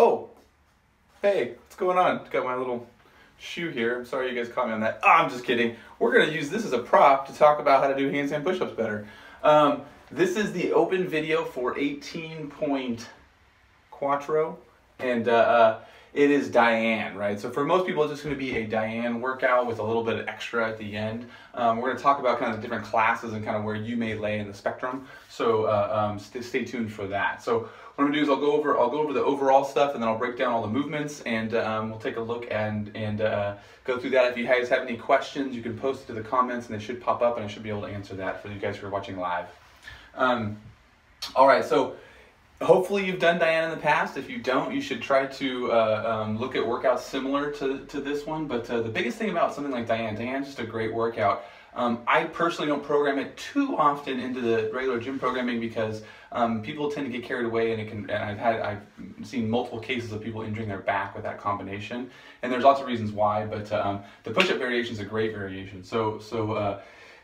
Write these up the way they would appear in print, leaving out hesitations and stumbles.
Oh, hey, what's going on? Got my little shoe here. I'm sorry you guys caught me on that. Oh, I'm just kidding. We're going to use this as a prop to talk about how to do handstand push-ups better. This is the open video for 18.4, and it is Diane, right? So for most people, it's just going to be a Diane workout with a little bit of extra at the end. We're going to talk about kind of the different classes and kind of where you may lay in the spectrum. So stay tuned for that. So what I'm going to do is I'll go over the overall stuff, and then I'll break down all the movements, and we'll take a look and go through that. If you guys have any questions, you can post it to the comments, and they should pop up, and I should be able to answer that for you guys who are watching live. All right, so hopefully you've done Diane in the past. If you don't, you should try to look at workouts similar to this one. But the biggest thing about something like Diane's just a great workout. I personally don't program it too often into the regular gym programming because people tend to get carried away, and I've seen multiple cases of people injuring their back with that combination. And there's lots of reasons why, but the push-up variation is a great variation. So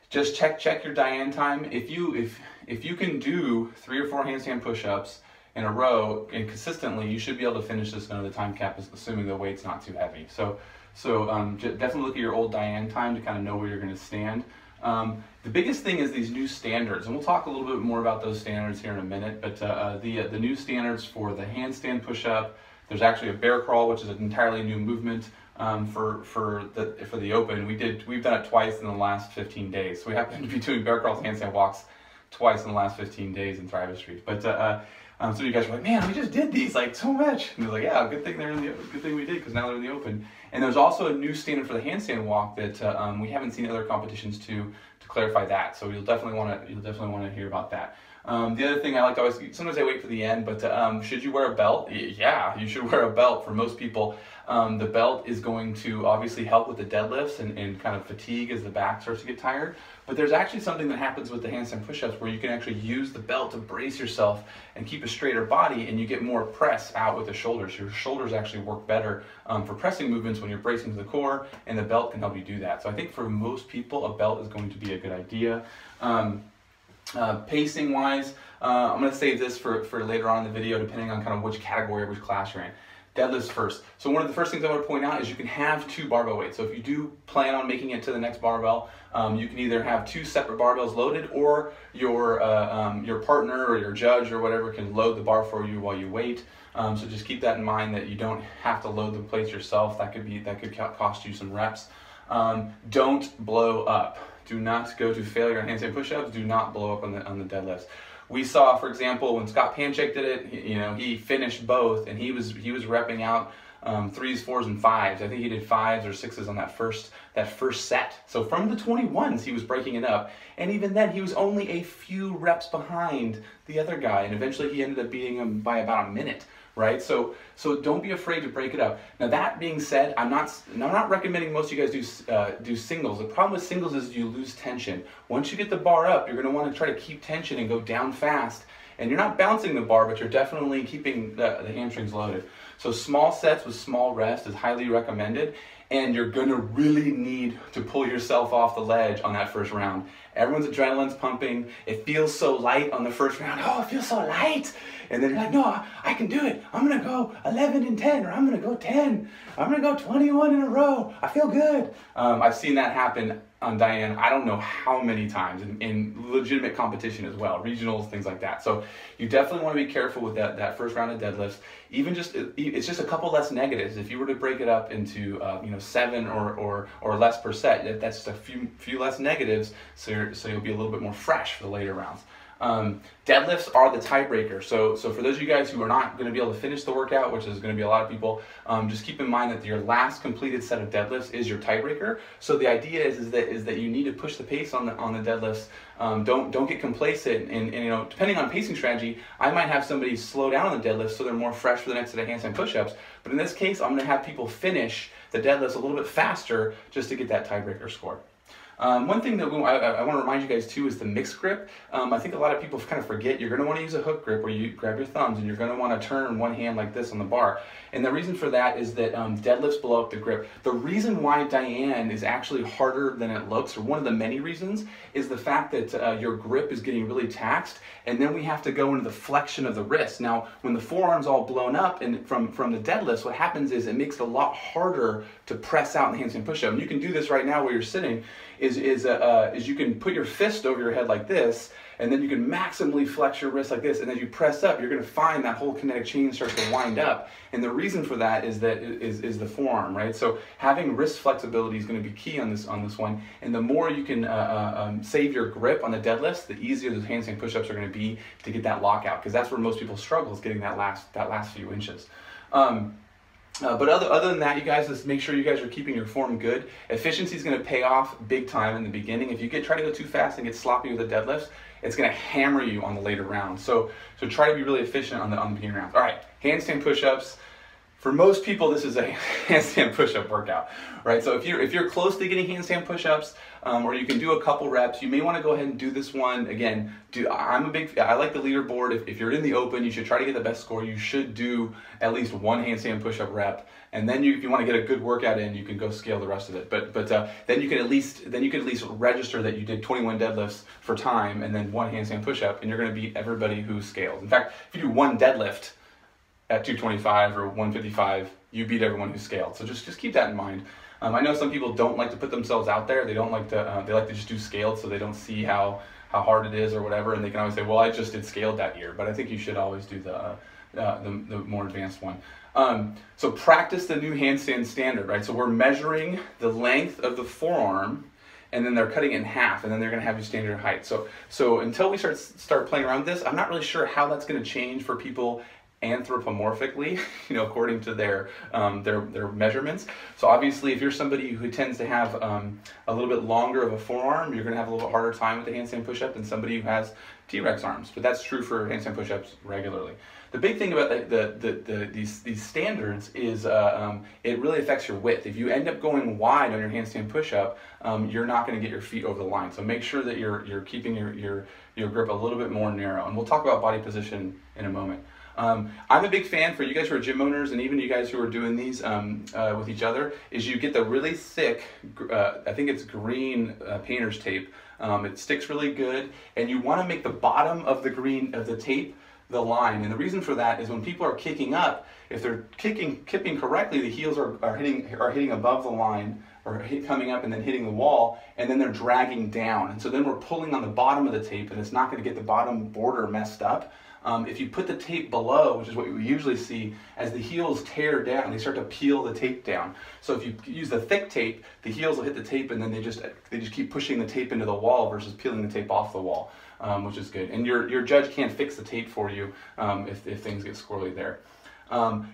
just check your Diane time. If you can do 3 or 4 handstand push-ups in a row and consistently, you should be able to finish this under the time cap, assuming the weight's not too heavy. So definitely look at your old Diane time to kind of know where you're going to stand. The biggest thing is these new standards, and we'll talk a little bit more about those standards here in a minute. But the new standards for the handstand push-up, there's actually a bear crawl, which is an entirely new movement. For the open, we've done it twice in the last 15 days. So we happen to be doing bear crawls and handstand walks twice in the last 15 days in Thrivestry. But so you guys are like, man, we just did these like so much. And they're like, yeah, good thing we did, because now they're in the open. And there's also a new standard for the handstand walk that we haven't seen other competitions to clarify that. So you'll definitely want to hear about that. The other thing I like to always, sometimes I wait for the end, but should you wear a belt? Yeah, you should wear a belt for most people. The belt is going to obviously help with the deadlifts and kind of fatigue as the back starts to get tired. But there's actually something that happens with the handstand push-ups where you can actually use the belt to brace yourself and keep a straighter body, and you get more press out with the shoulders. Your shoulders actually work better for pressing movements when you're bracing to the core, and the belt can help you do that. So I think for most people, a belt is going to be a good idea. Pacing wise, I'm going to save this for later on in the video, depending on kind of which category or which class you're in. Deadlifts first. So one of the first things I want to point out is you can have 2 barbell weights. So if you do plan on making it to the next barbell, you can either have 2 separate barbells loaded, or your partner or your judge or whatever can load the bar for you while you wait. So just keep that in mind, that you don't have to load the plates yourself. That could cost you some reps. Don't blow up. Do not go to failure on handstand push-ups. Do not blow up on the deadlifts. We saw, for example, when Scott Panchik did it, he finished both, and he was repping out 3s, 4s, and 5s. I think he did 5s or 6s on that first set. So from the 21s, he was breaking it up, and even then, he was only a few reps behind the other guy, and eventually he ended up beating him by about a minute. Right, so don't be afraid to break it up. Now that being said, I'm not recommending most of you guys do singles. The problem with singles is you lose tension. Once you get the bar up, you're going to want to try to keep tension and go down fast. And you're not bouncing the bar, but you're definitely keeping the hamstrings loaded. So small sets with small rest is highly recommended. And you're going to really need to pull yourself off the ledge on that first round. Everyone's adrenaline's pumping. It feels so light on the first round. Oh, it feels so light. And then you're like, no, I can do it. I'm going to go 11 and 10, or I'm going to go 10. I'm going to go 21 in a row. I feel good. I've seen that happen on Diane, I don't know how many times in legitimate competition as well, regionals, things like that. So you definitely want to be careful with that first round of deadlifts. Even it's just a couple less negatives. If you were to break it up into 7 or less per set, that's just a few less negatives. So you'll be a little bit more fresh for the later rounds. Deadlifts are the tiebreaker. So for those of you guys who are not going to be able to finish the workout, which is going to be a lot of people, just keep in mind that your last completed set of deadlifts is your tiebreaker. So the idea is that you need to push the pace on the deadlifts. Don't get complacent, and depending on pacing strategy, I might have somebody slow down on the deadlifts so they're more fresh for the next set of handstand push-ups. But in this case, I'm going to have people finish the deadlifts a little bit faster just to get that tiebreaker score. One thing that I want to remind you guys too is the mixed grip. I think a lot of people kind of forget you're going to want to use a hook grip where you grab your thumbs and you're going to want to turn one hand like this on the bar. And the reason for that is that deadlifts blow up the grip. The reason why Diane is actually harder than it looks, or one of the many reasons, is the fact that your grip is getting really taxed, and then we have to go into the flexion of the wrist. Now, when the forearm's all blown up and from the deadlifts, what happens is it makes it a lot harder to press out in the handstand push-up. And you can do this right now where you're sitting, is you can put your fist over your head like this, and then you can maximally flex your wrist like this, and as you press up, you're going to find that whole kinetic chain starts to wind up. And the reason for that is the forearm, right? So having wrist flexibility is going to be key on this one. And the more you can save your grip on the deadlifts, the easier those handstand push-ups are going to be to get that lockout, because that's where most people struggle, is getting that last few inches. But other than that, you guys, just make sure you guys are keeping your form good. Efficiency is going to pay off big time in the beginning. If you try to go too fast and get sloppy with the deadlifts, it's going to hammer you on the later rounds. So try to be really efficient on the beginning rounds. All right, handstand push-ups. For most people, this is a handstand push-up workout, right? So if you're close to getting handstand push-ups, or you can do a couple reps, you may want to go ahead and do this one. Again, I like the leaderboard. If you're in the open, you should try to get the best score. You should do at least one handstand push-up rep, and then if you want to get a good workout in, you can go scale the rest of it. But then you can at least register that you did 21 deadlifts for time and then one handstand push-up, and you're going to beat everybody who scaled. In fact, if you do one deadlift at 225 or 155, you beat everyone who scaled. So just keep that in mind. I know some people don't like to put themselves out there. They don't like to. They like to just do scaled, so they don't see how hard it is or whatever. And they can always say, "Well, I just did scaled that year." But I think you should always do the more advanced one. So practice the new handstand standard, right? So we're measuring the length of the forearm, and then they're cutting it in half, and then they're going to have you standard height. So until we start playing around with this, I'm not really sure how that's going to change for people anthropomorphically, according to their measurements. So obviously, if you're somebody who tends to have a little bit longer of a forearm, you're going to have a little bit harder time with the handstand push-up than somebody who has T-Rex arms. But that's true for handstand push-ups regularly. The big thing about these standards is it really affects your width. If you end up going wide on your handstand push-up, you're not going to get your feet over the line. So make sure that you're keeping your grip a little bit more narrow. And we'll talk about body position in a moment. I'm a big fan, for you guys who are gym owners and even you guys who are doing these with each other, is you get the really thick, I think it's green painter's tape. It sticks really good, and you want to make the bottom of the tape the line. And the reason for that is when people are kicking up, if they're kipping correctly, the heels are hitting above the line, or coming up and then hitting the wall, and then they're dragging down. And so then we're pulling on the bottom of the tape, and it's not going to get the bottom border messed up. If you put the tape below, which is what we usually see, as the heels tear down, they start to peel the tape down. So if you use the thick tape, the heels will hit the tape, and then they just keep pushing the tape into the wall versus peeling the tape off the wall, which is good. And your judge can't fix the tape for you if things get squirrely there.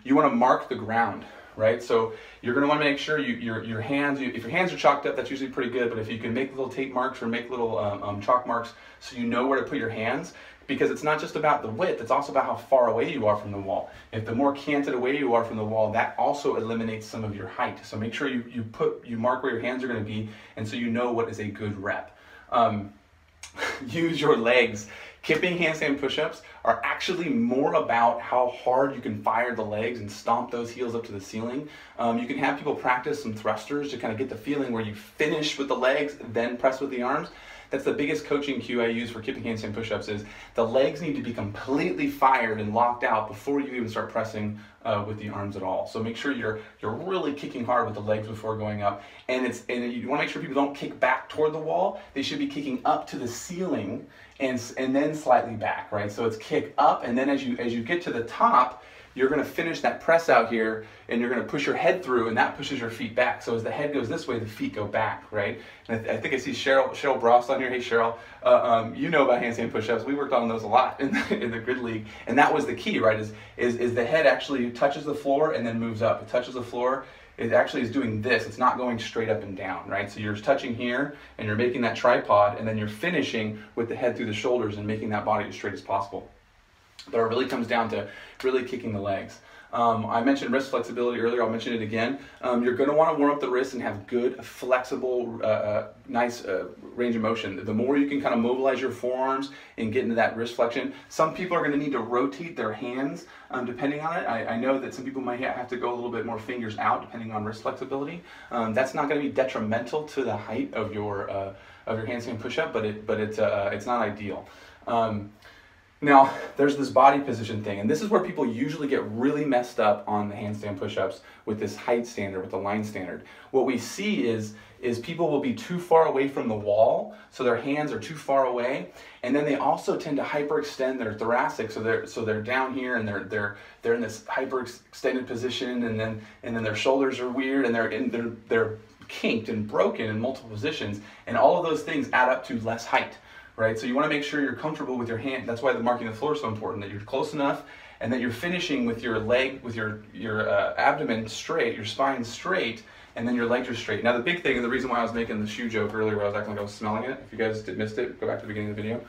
You want to mark the ground, right? So you're going to want to make sure your hands, if your hands are chalked up, that's usually pretty good. But if you can make little tape marks or make little chalk marks so you know where to put your hands, because it's not just about the width, it's also about how far away you are from the wall. If the more canted away you are from the wall, that also eliminates some of your height. So make sure you mark where your hands are going to be, and so you know what is a good rep. Use your legs. Kipping handstand push-ups are actually more about how hard you can fire the legs and stomp those heels up to the ceiling. You can have people practice some thrusters to kind of get the feeling where you finish with the legs, then press with the arms. That's the biggest coaching cue I use for kipping handstand push-ups, is the legs need to be completely fired and locked out before you even start pressing with the arms at all. So make sure you're really kicking hard with the legs before going up. And you want to make sure people don't kick back toward the wall. They should be kicking up to the ceiling and then slightly back, right? So it's kick up, and then as you get to the top, you're going to finish that press out here, and you're going to push your head through, and that pushes your feet back. So as the head goes this way, the feet go back, right? And I think I see Cheryl Bross on here. Hey, Cheryl. You know about handstand push-ups. We worked on those a lot in the grid league, and that was the key, right? Is the head actually touches the floor and then moves up. It touches the floor. It actually is doing this. It's not going straight up and down, right? So you're touching here, and you're making that tripod, and then you're finishing with the head through the shoulders and making that body as straight as possible. But it really comes down to really kicking the legs. I mentioned wrist flexibility earlier, I'll mention it again. You're going to want to warm up the wrists and have good, flexible, nice range of motion. The more you can kind of mobilize your forearms and get into that wrist flexion. Some people are going to need to rotate their hands depending on it. I know that some people might have to go a little bit more fingers out depending on wrist flexibility. That's not going to be detrimental to the height of your handstand push-up, but it's not ideal. Now, there's this body position thing, and this is where people usually get really messed up on the handstand push-ups with this height standard, with the line standard. What we see is people will be too far away from the wall, so their hands are too far away, and then they also tend to hyperextend their thoracic, so they're down here and they're in this hyperextended position, and then their shoulders are weird, and they're kinked and broken in multiple positions, and all of those things add up to less height. Right, so you want to make sure you're comfortable with your hand. That's why the marking the floor is so important, that you're close enough and that you're finishing with your leg, with your abdomen straight, your spine straight, and then your legs are straight. Now the big thing, and the reason why I was making the shoe joke earlier where I was acting like I was smelling it, if you guys missed it, go back to the beginning of the video.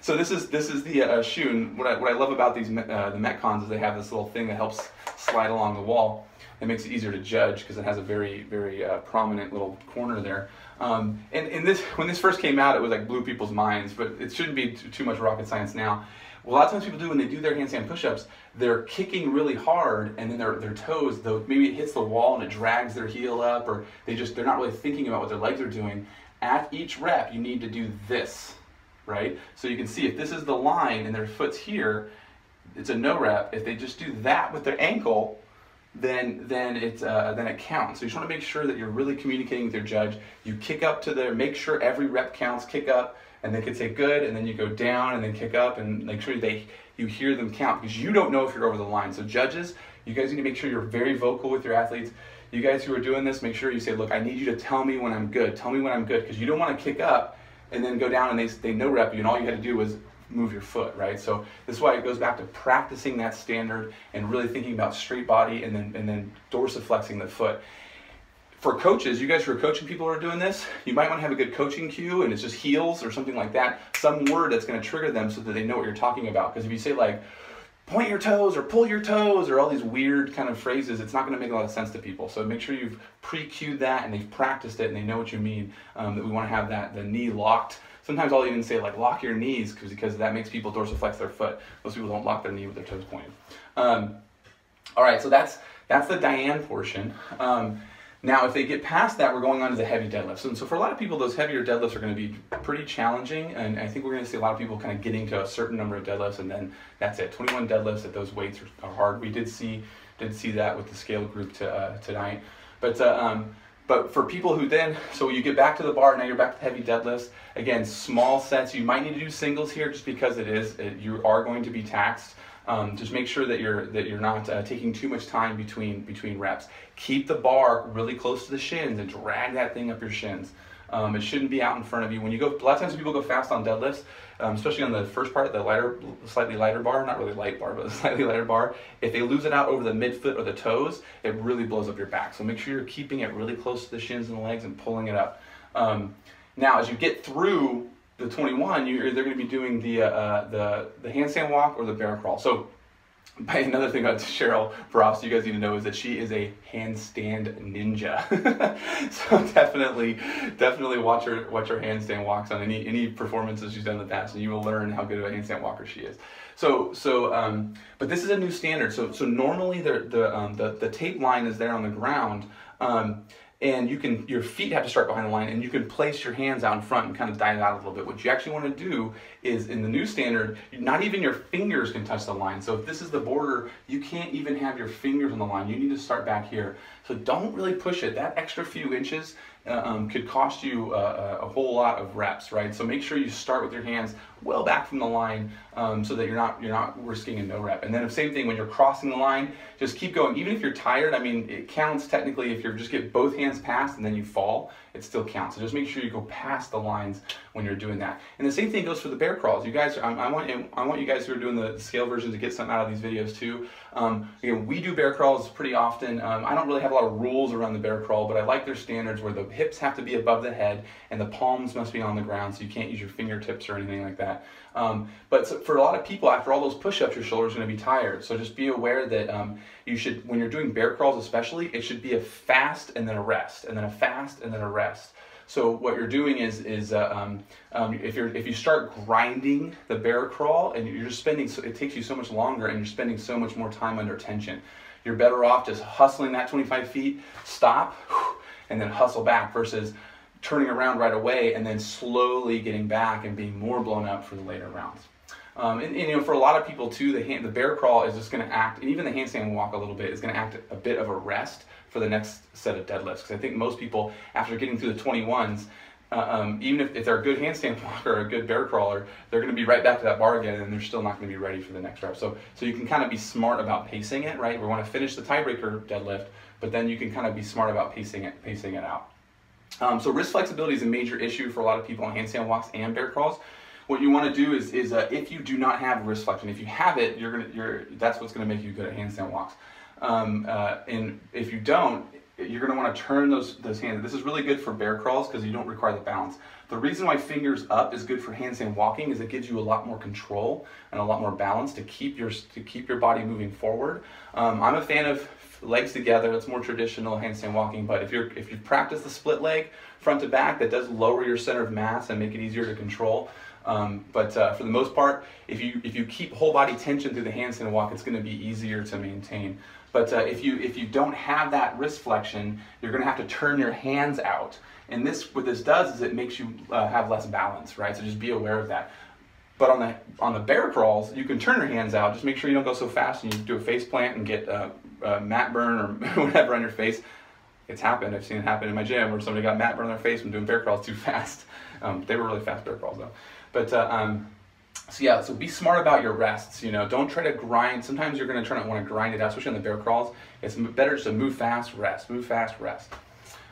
So this is the shoe, and what I love about these the Metcons is they have this little thing that helps slide along the wall. It makes it easier to judge because it has a very, very prominent little corner there. And when this first came out, it was like blew people's minds, but it shouldn't be too much rocket science now. Well, a lot of times people do when they do their handstand push-ups, they're kicking really hard, and then their toes, though maybe it hits the wall and it drags their heel up, or they're not really thinking about what their legs are doing. At each rep, you need to do this, right? So you can see if this is the line and their foot's here, it's a no rep. If they just do that with their ankle, then it counts. So you just want to make sure that you're really communicating with your judge. You kick up to their, make sure every rep counts, kick up, and they can say good, and then you go down and then kick up, and make sure you hear them count, because you don't know if you're over the line. So judges, you guys need to make sure you're very vocal with your athletes. You guys who are doing this, make sure you say, look, I need you to tell me when I'm good. Tell me when I'm good, because you don't want to kick up and then go down and they no rep you, and all you had to do was move your foot, right? So this is why it goes back to practicing that standard and really thinking about straight body and then dorsiflexing the foot. For coaches, you guys who are coaching people who are doing this, you might want to have a good coaching cue, and it's just heels or something like that, some word that's going to trigger them so that they know what you're talking about. Because if you say like, point your toes or pull your toes or all these weird kind of phrases, it's not going to make a lot of sense to people. So make sure you've pre-cued that and they've practiced it and they know what you mean, that we want to have the knee locked. Sometimes I'll even say like lock your knees because that makes people dorsiflex their foot. Most people don't lock their knee with their toes pointed. All right, so that's the Diane portion. Now, if they get past that, we're going on to the heavy deadlifts. And so for a lot of people, those heavier deadlifts are going to be pretty challenging. And I think we're going to see a lot of people kind of getting to a certain number of deadlifts, and then that's it. 21 deadlifts at those weights are hard. We did see that with the scale group tonight. But for people who then, so you get back to the bar, now you're back to heavy deadlifts. Again, small sets. You might need to do singles here just because you are going to be taxed. Just make sure that you're not taking too much time between reps. Keep the bar really close to the shins and drag that thing up your shins. It shouldn't be out in front of you. When you go, a lot of times people go fast on deadlifts, especially on the first part, the slightly lighter bar, not really light bar, but a slightly lighter bar. If they lose it out over the midfoot or the toes, it really blows up your back. So make sure you're keeping it really close to the shins and the legs and pulling it up. Now, as you get through the 21, they're going to be doing the handstand walk or the bear crawl. So another thing about Cheryl Frost you guys need to know is that she is a handstand ninja. So definitely watch her handstand walks on any performances she's done in the past, and you will learn how good of a handstand walker she is. But this is a new standard. So normally the tape line is there on the ground. And your feet have to start behind the line, and you can place your hands out in front and kind of dive out a little bit. What you actually want to do is, in the new standard, not even your fingers can touch the line. So if this is the border, you can't even have your fingers on the line. You need to start back here. So don't really push it. That extra few inches could cost you a whole lot of reps, right? So make sure you start with your hands well back from the line, so that you're not risking a no rep. And then the same thing when you're crossing the line, just keep going. Even if you're tired, I mean, it counts technically if you just get both hands past and then you fall, it still counts. So just make sure you go past the lines when you're doing that. And the same thing goes for the bear crawls. You guys, I want you guys who are doing the scale version to get something out of these videos too. Again, we do bear crawls pretty often. I don't really have a lot of rules around the bear crawl, but I like their standards where the hips have to be above the head, and the palms must be on the ground, so you can't use your fingertips or anything like that. But for a lot of people, after all those push-ups, your shoulder's going to be tired. So just be aware that you should, when you're doing bear crawls especially, it should be a fast and then a rest, and then a fast and then a rest. So what you're doing is if you start grinding the bear crawl and you're just spending, it takes you so much longer and you're spending so much more time under tension. You're better off just hustling that 25 feet, stop, and then hustle back versus turning around right away and then slowly getting back and being more blown up for the later rounds. And you know, for a lot of people too, the bear crawl is just going to act, and even the handstand walk a little bit, is going to act a bit of a rest for the next set of deadlifts. Because I think most people, after getting through the 21s, even if they're a good handstand walker or a good bear crawler, they're going to be right back to that bar again, and they're still not going to be ready for the next rep. So you can kind of be smart about pacing it, right? We want to finish the tiebreaker deadlift, but then you can kind of be smart about pacing it out. So wrist flexibility is a major issue for a lot of people on handstand walks and bear crawls. What you want to do is if you do not have wrist flexion, if you have it, that's what's going to make you good at handstand walks. And if you don't, you're going to want to turn those hands. This is really good for bear crawls because you don't require the balance. The reason why fingers up is good for handstand walking is it gives you a lot more control and a lot more balance to keep your body moving forward. I'm a fan of legs together. That's more traditional handstand walking. But if you practice the split leg front to back, that does lower your center of mass and make it easier to control. But for the most part, if you keep whole body tension through the handstand walk, it's going to be easier to maintain. But if you don't have that wrist flexion, you're going to have to turn your hands out. And what this does is it makes you have less balance, right? So just be aware of that. But on the bear crawls, you can turn your hands out. Just make sure you don't go so fast and you do a face plant and get mat burn or whatever on your face. It's happened. I've seen it happen in my gym where somebody got mat burn on their face from doing bear crawls too fast. They were really fast bear crawls though. But so be smart about your rests. You know, don't try to grind. Sometimes you're going to want to grind it out, especially on the bear crawls. It's better just to move fast, rest. Move fast, rest.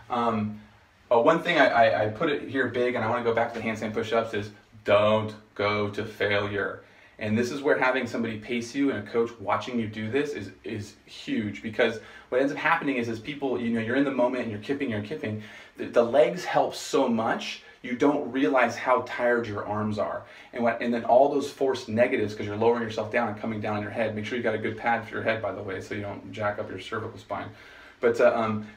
One thing I put it here big, and I want to go back to the handstand push-ups, is don't go to failure. And this is where having somebody pace you and a coach watching you do this is huge, because what ends up happening is people, you know, you're in the moment and you're kipping. The legs help so much, you don't realize how tired your arms are. And then all those forced negatives, because you're lowering yourself down and coming down on your head. Make sure you got a good pad for your head, by the way, so you don't jack up your cervical spine. But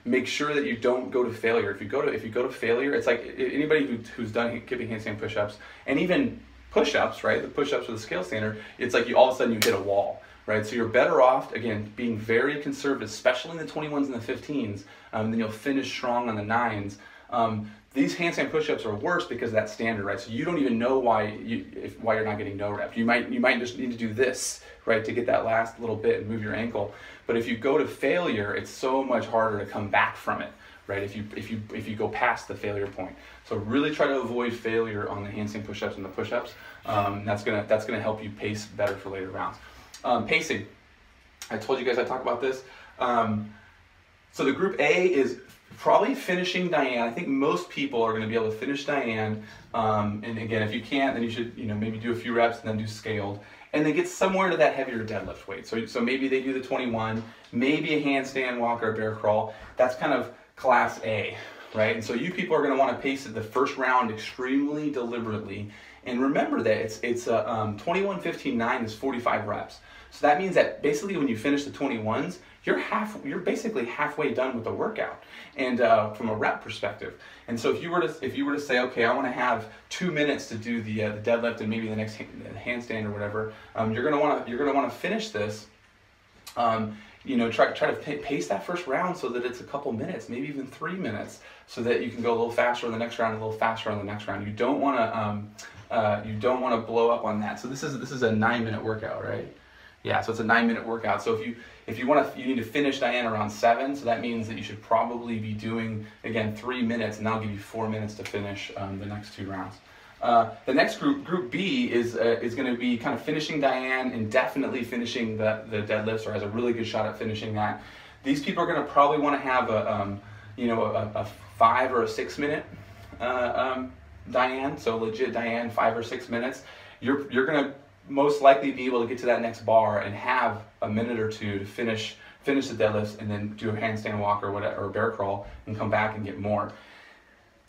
make sure that you don't go to failure. If you go to failure, it's like anybody who's done kipping handstand push-ups and even push-ups, right? The push-ups with the scale standard, it's like all of a sudden you hit a wall, right? So you're better off, again, being very conservative, especially in the 21s and the 15s, then you'll finish strong on the 9s. These handstand push-ups are worse because of that standard, right? So you don't even know why you're not getting no rep. You might just need to do this, right, to get that last little bit and move your ankle. But if you go to failure, it's so much harder to come back from it, right? If you go past the failure point. So really try to avoid failure on the handstand push-ups and the push-ups. That's gonna help you pace better for later rounds. Pacing. I told you guys I'd talk about this. So the group A is probably finishing Diane. I think most people are going to be able to finish Diane. And again, if you can't, then you should maybe do a few reps and then do scaled. And then get somewhere to that heavier deadlift weight. So maybe they do the 21, maybe a handstand walk or a bear crawl. That's kind of class A, right? And so you people are going to want to pace it the first round extremely deliberately. And remember that it's 21, 15, 9 is 45 reps. So that means that basically when you finish the 21s, you're basically halfway done with the workout, and from a rep perspective. And so if you were to say, okay, I want to have 2 minutes to do the deadlift and maybe the next handstand or whatever, you're gonna want to finish this. Try to pace that first round so that it's a couple minutes, maybe even 3 minutes, so that you can go a little faster on the next round, a little faster on the next round. You don't want to blow up on that. So this is a 9-minute workout, right? Yeah, so it's a 9-minute workout. So if you need to finish Diane around 7, so that means that you should probably be doing, again, 3 minutes, and that'll give you 4 minutes to finish the next 2 rounds. The next group B, is going to be kind of finishing Diane and definitely finishing the deadlifts, or has a really good shot at finishing that. These people are going to probably want to have a 5 or a 6 minute Diane, so legit Diane, 5 or 6 minutes. You're going to most likely be able to get to that next bar and have a minute or two to finish the deadlifts, and then do a handstand walk or whatever, or a bear crawl, and come back and get more.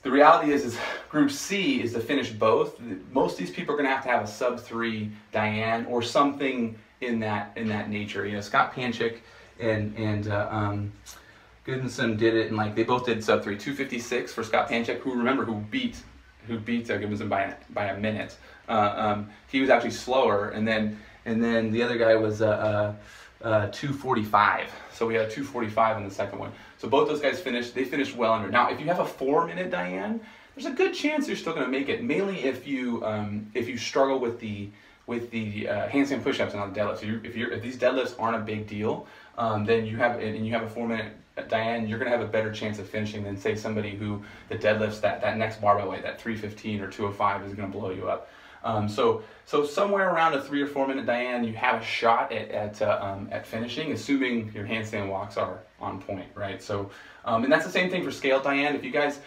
The reality is group C is to finish both. Most of these people are going to have a sub-3 Diane or something in that nature. You know, Scott Panchik and Goodinson did it, and like they both did sub-3. 256 for Scott Panchik, who beat Goodinson by a minute. He was actually slower, and then the other guy was 245. So we had a 245 in the second one. So both those guys finished. They finished well under. Now, if you have a 4-minute Diane, there's a good chance you're still going to make it. Mainly if you struggle with the handstand push-ups and on the deadlifts. If these deadlifts aren't a big deal, then you have a 4-minute Diane, you're going to have a better chance of finishing than say somebody who the deadlifts that next barbell weight, that 315 or 205, is going to blow you up. So somewhere around a 3 or 4 minute Diane, you have a shot at finishing, assuming your handstand walks are on point, right? So, and that's the same thing for scaled Diane. If you guys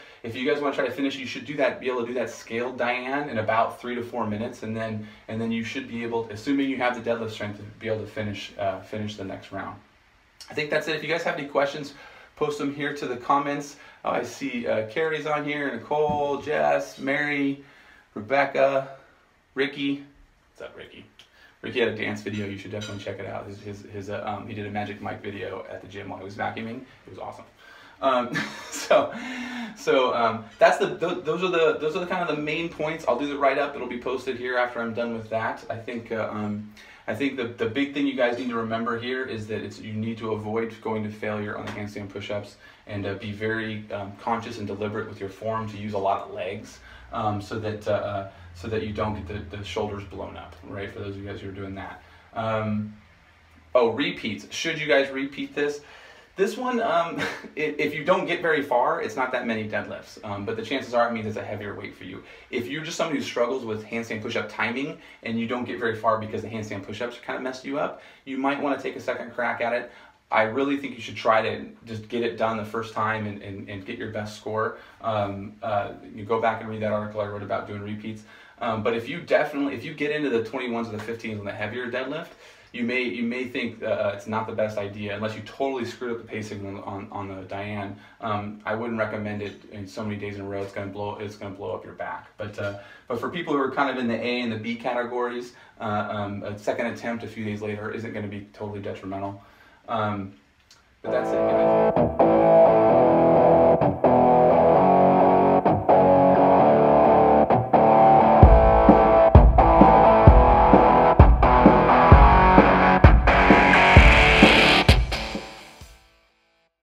want to try to finish, you should be able to do that scaled Diane in about 3 to 4 minutes, and then you should be able, assuming you have the deadlift strength, to be able to finish the next round. I think that's it. If you guys have any questions, post them here to the comments. I see Carrie's on here, Nicole, Jess, Mary, Rebecca, Ricky. What's up, Ricky? Ricky had a dance video. You should definitely check it out. He did a Magic Mike video at the gym while he was vacuuming. It was awesome. That's those are the kind of the main points. I'll do the write-up. It'll be posted here after I'm done with that. I think the big thing you guys need to remember here is that you need to avoid going to failure on the handstand push-ups, and be very conscious and deliberate with your form to use a lot of legs, so that you don't get the shoulders blown up, right? For those of you guys who are doing that. Repeats. Should you guys repeat this? This one, if you don't get very far, it's not that many deadlifts, but the chances are it means it's a heavier weight for you. If you're just somebody who struggles with handstand push-up timing and you don't get very far because the handstand push-ups kind of messed you up, you might want to take a second crack at it. I really think you should try to just get it done the first time and get your best score. You go back and read that article I wrote about doing repeats. But if you get into the 21s or the 15s on the heavier deadlift, you may think it's not the best idea unless you totally screwed up the pacing on the Diane. I wouldn't recommend it in so many days in a row. It's going to blow up your back. But for people who are kind of in the A and the B categories, a second attempt a few days later isn't going to be totally detrimental. But that's it, guys.